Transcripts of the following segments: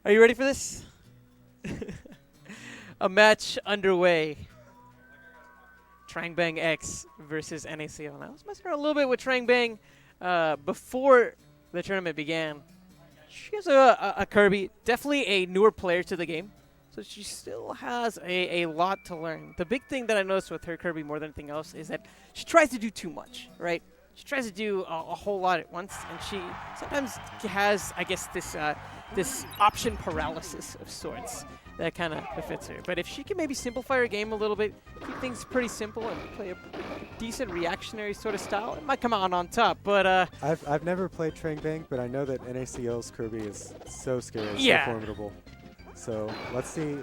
Are you ready for this? A match underway. tranggbanggx versus NaCl. And I was messing around a little bit with trangbang before the tournament began. She has a Kirby, definitely a newer player to the game, so she still has a lot to learn. The big thing that I noticed with her Kirby more than anything else is that she tries to do too much, right? She tries to do a whole lot at once, and she sometimes has, I guess, this option paralysis of sorts that kind of befits her. But if she can maybe simplify her game a little bit, keep things pretty simple, and play a decent reactionary sort of style, it might come out on top. But I've never played Trangbang, but I know that NaCl's Kirby is so scary, so formidable. So let's see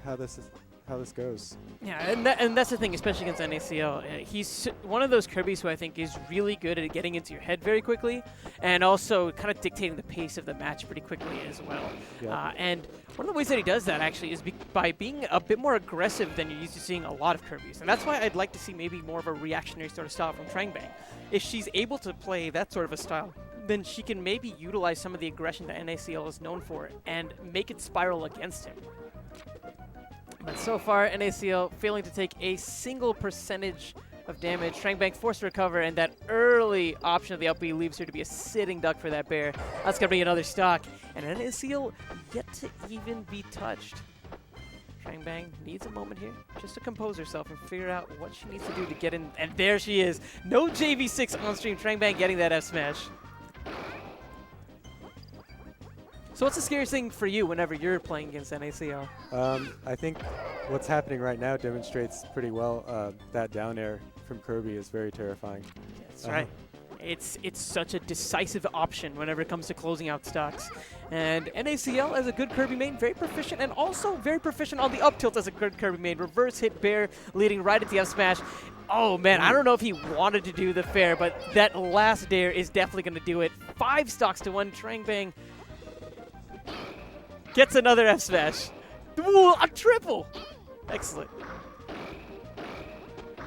how this goes. Yeah, and that's the thing, especially against NaCl. He's one of those Kirbys who I think is really good at getting into your head very quickly, and also kind of dictating the pace of the match pretty quickly as well. Yeah. And one of the ways that he does that actually is by being a bit more aggressive than you're used to seeing a lot of Kirbys. And that's why I'd like to see maybe more of a reactionary sort of style from trangbang. If she's able to play that sort of a style, then she can maybe utilize some of the aggression that NaCl is known for and make it spiral against him. But so far, NaCl failing to take a single percentage of damage. trangbang forced to recover, and that early option of the up B leaves her to be a sitting duck for that bear. That's going to be another stock. And NaCl yet to even be touched. trangbang needs a moment here just to compose herself and figure out what she needs to do to get in. And there she is. No JV6 on stream. trangbang getting that F smash. So what's the scariest thing for you whenever you're playing against NaCl? I think what's happening right now demonstrates pretty well that down air from Kirby is very terrifying. That's right. It's such a decisive option whenever it comes to closing out stocks. And NaCl as a good Kirby main, very proficient, and also very proficient on the up tilt as a good Kirby main. Reverse hit bear leading right at the F smash. Oh man, I don't know if he wanted to do the fair, but that last dare is definitely going to do it. 5 stocks to 1. trangbang gets another F smash. Ooh, a triple! Excellent.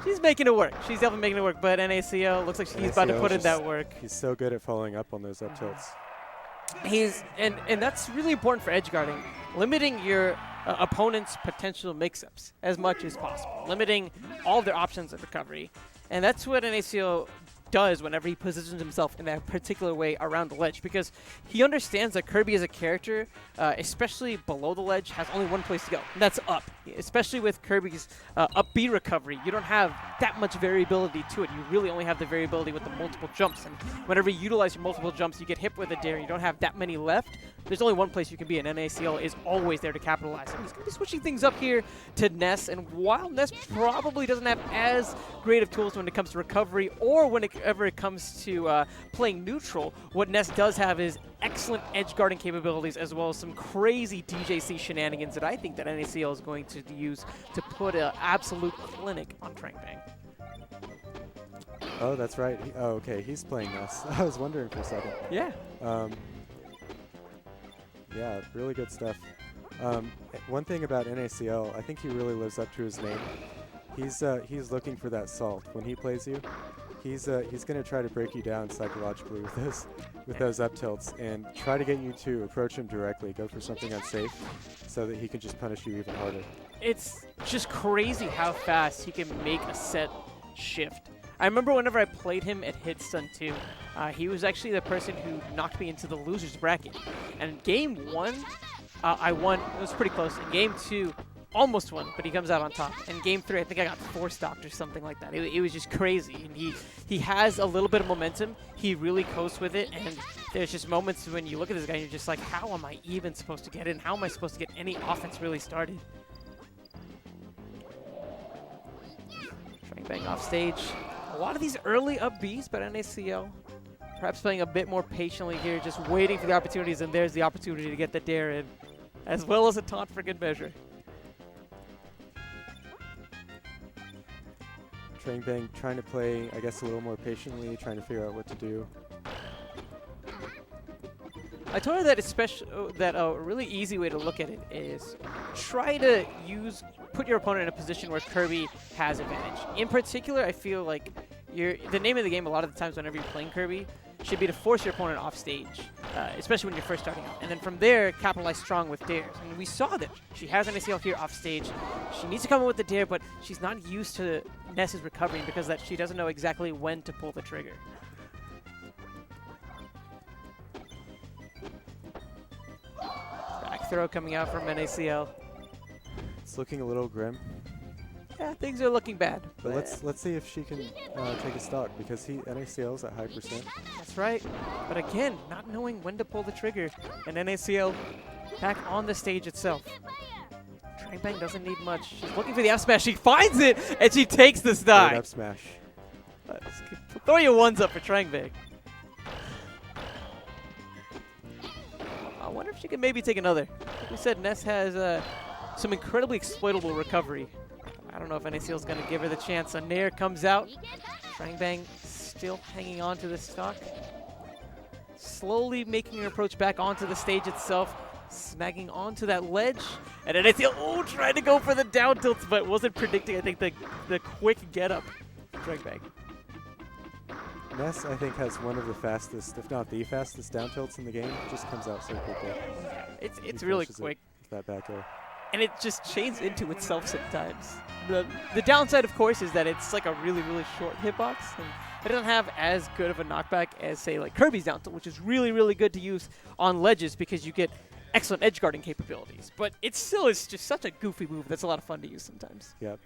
She's making it work. She's definitely making it work, but NaCl looks like he's about to put in that work. He's so good at following up on those up tilts. And that's really important for edge guarding. Limiting your opponent's potential mix-ups as much as possible. Limiting all of their options of recovery. And that's what NaCl does whenever he positions himself in that particular way around the ledge, because he understands that Kirby as a character, especially below the ledge, has only one place to go, and that's up. Especially with Kirby's up B recovery, you don't have that much variability to it. You really only have the variability with the multiple jumps, and whenever you utilize your multiple jumps, you get hit with a dare, and you don't have that many left. There's only one place you can be, and NaCl is always there to capitalize. And he's going to be switching things up here to Ness, and while Ness probably doesn't have as great of tools when it comes to recovery or whenever it comes to playing neutral, what Ness does have is excellent edge guarding capabilities as well as some crazy DJC shenanigans that I think that NaCl is going to use to put an absolute clinic on trangbang. Oh, that's right. Oh, okay. He's playing Ness. I was wondering for a second. Yeah. Yeah, really good stuff. One thing about NaCl, I think he really lives up to his name. He's looking for that salt. When he plays you, he's going to try to break you down psychologically with those up tilts and try to get you to approach him directly, go for something unsafe, so that he can just punish you even harder. It's just crazy how fast he can make a set shift. I remember whenever I played him at Hitstun 2, he was actually the person who knocked me into the loser's bracket. And in Game 1, I won. It was pretty close. In Game 2, almost won, but he comes out on top. In Game 3, I think I got 4 stocked or something like that. It was just crazy. And he has a little bit of momentum. He really coasts with it. And there's just moments when you look at this guy and you're just like, how am I even supposed to get in? How am I supposed to get any offense really started? trangbang off stage. A lot of these early up Bs, but NaCl perhaps playing a bit more patiently here, just waiting for the opportunities, and there's the opportunity to get the dare in, as well as a taunt for good measure. trangbang trying to play, I guess, a little more patiently, trying to figure out what to do. I told her that a really easy way to look at it is try to put your opponent in a position where Kirby has advantage. In particular, I feel like the name of the game a lot of the times whenever you're playing Kirby should be to force your opponent off stage, especially when you're first starting out. And then from there, capitalize strong with dares. And we saw that she has NaCl here off stage. She needs to come in with the dare, but she's not used to Ness's recovering because that she doesn't know exactly when to pull the trigger. Back throw coming out from NaCl. It's looking a little grim. Yeah, things are looking bad. But let's see if she can take a stock, because NaCl's at high %. That's right. But again, not knowing when to pull the trigger, and NaCl back on the stage itself. Trangbang doesn't need much. She's looking for the up smash. She finds it, and she takes the stock. Up smash. Throw your ones up for Trangbang. I wonder if she can maybe take another. Like we said, Ness has some incredibly exploitable recovery. I don't know if NaCl is going to give her the chance. A Nair comes out. Trangbang still hanging on to the stock. Slowly making her approach back onto the stage itself. Snagging onto that ledge. And NaCl, trying to go for the down tilts, but wasn't predicting, I think, the quick get up for Trangbang. Ness, I think, has one of the fastest, if not the fastest, down tilts in the game. It just comes out so quickly. It's really quick. That back air. And it just chains into itself sometimes. The downside, of course, is that it's like a really, really short hitbox. And it doesn't have as good of a knockback as, say, like Kirby's down tilt, which is really, really good to use on ledges because you get excellent edge guarding capabilities. But it still is just such a goofy move that's a lot of fun to use sometimes. Yep.